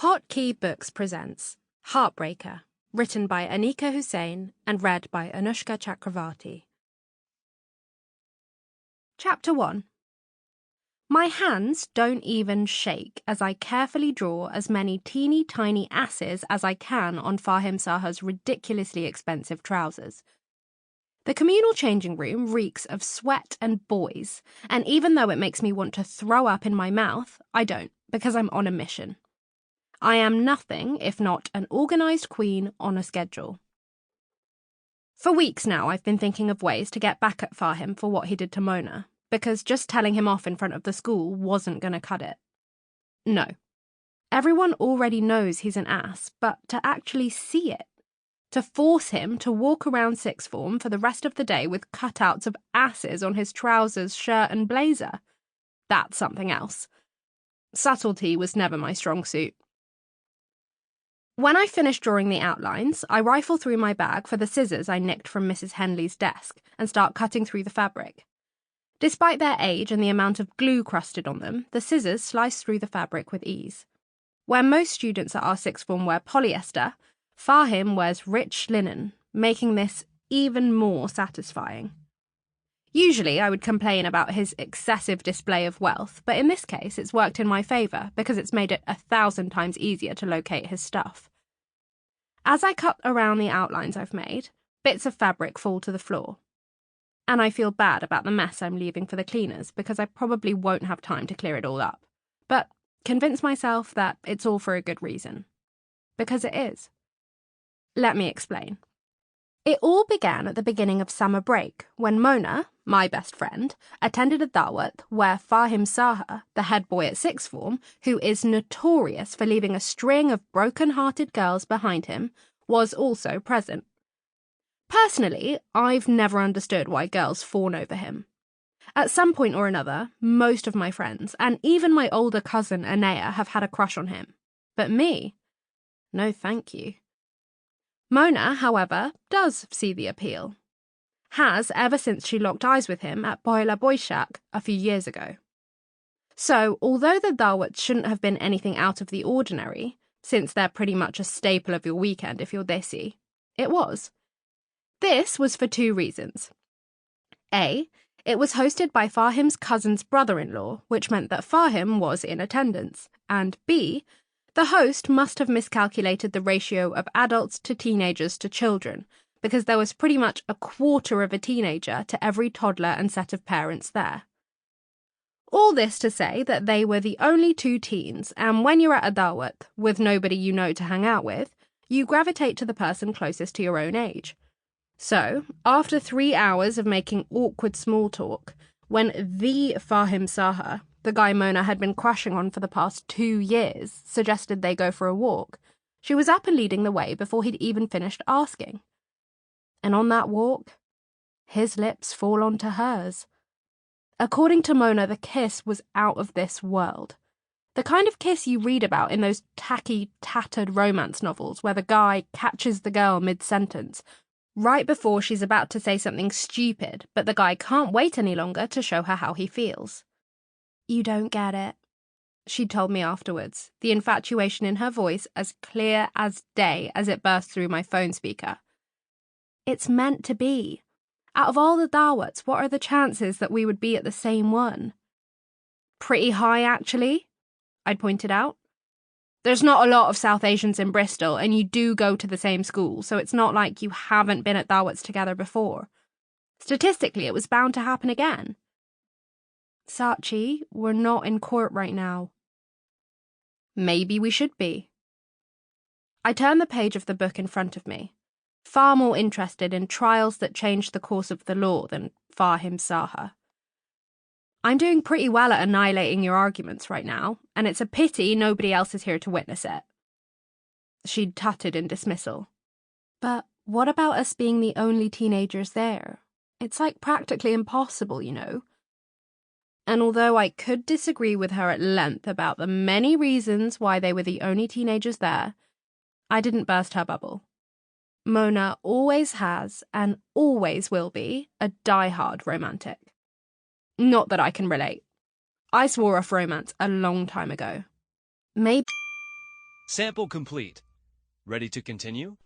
Hotkey Books presents Heartbreaker, written by Anika Hussain and read by Anushka Chakravarti. Chapter 1. My hands don't even shake as I carefully draw as many teeny tiny asses as I can on Fahim Saha's ridiculously expensive trousers. The communal changing room reeks of sweat and boys, and even though it makes me want to throw up in my mouth, I don't, because I'm on a mission. I am nothing if not an organised queen on a schedule. For weeks now I've been thinking of ways to get back at Fahim for what he did to Mona, because just telling him off in front of the school wasn't going to cut it. No. Everyone already knows he's an ass, but to actually see it, to force him to walk around sixth form for the rest of the day with cutouts of asses on his trousers, shirt and blazer, that's something else. Subtlety was never my strong suit. When I finish drawing the outlines, I rifle through my bag for the scissors I nicked from Mrs. Henley's desk and start cutting through the fabric. Despite their age and the amount of glue crusted on them, the scissors slice through the fabric with ease. Where most students at our sixth form wear polyester, Fahim wears rich linen, making this even more satisfying. Usually I would complain about his excessive display of wealth, but in this case it's worked in my favour because it's made it 1,000 times easier to locate his stuff. As I cut around the outlines I've made, bits of fabric fall to the floor. And I feel bad about the mess I'm leaving for the cleaners because I probably won't have time to clear it all up, but convince myself that it's all for a good reason. Because it is. Let me explain. It all began at the beginning of summer break, when Mona, my best friend, attended a dawat where Fahim Saha, the head boy at sixth form, who is notorious for leaving a string of broken-hearted girls behind him, was also present. Personally, I've never understood why girls fawn over him. At some point or another, most of my friends, and even my older cousin Anika, have had a crush on him. But me? No thank you. Mona, however, does see the appeal. Has ever since she locked eyes with him at Boila Boishak a few years ago. So, although the dawats shouldn't have been anything out of the ordinary, since they're pretty much a staple of your weekend if you're desi, it was. This was for two reasons. A, it was hosted by Fahim's cousin's brother-in-law, which meant that Fahim was in attendance, and B, the host must have miscalculated the ratio of adults to teenagers to children, because there was pretty much a quarter of a teenager to every toddler and set of parents there. All this to say that they were the only two teens, and when you're at a dawat, with nobody you know to hang out with, you gravitate to the person closest to your own age. So, after 3 hours of making awkward small talk, when the Fahim Saha, the guy Mona had been crushing on for the past 2 years, suggested they go for a walk, she was up and leading the way before he'd even finished asking. And on that walk, his lips fall onto hers. According to Mona, the kiss was out of this world. The kind of kiss you read about in those tacky, tattered romance novels where the guy catches the girl mid-sentence, right before she's about to say something stupid, but the guy can't wait any longer to show her how he feels. You don't get it, she told me afterwards, the infatuation in her voice as clear as day as it burst through my phone speaker. It's meant to be. Out of all the dawats, what are the chances that we would be at the same one? Pretty high, actually, I'd pointed out. There's not a lot of South Asians in Bristol, and you do go to the same school, so it's not like you haven't been at dawats together before. Statistically, it was bound to happen again. Saachi, we're not in court right now. Maybe we should be. I turned the page of the book in front of me, far more interested in trials that changed the course of the law than Fahim Saha. I'm doing pretty well at annihilating your arguments right now, and it's a pity nobody else is here to witness it. She'd tutted in dismissal. But what about us being the only teenagers there? It's like practically impossible, you know. And although I could disagree with her at length about the many reasons why they were the only teenagers there, I didn't burst her bubble. Mona always has and always will be a die-hard romantic. Not that I can relate. I swore off romance a long time ago. Maybe Sample complete. Ready to continue?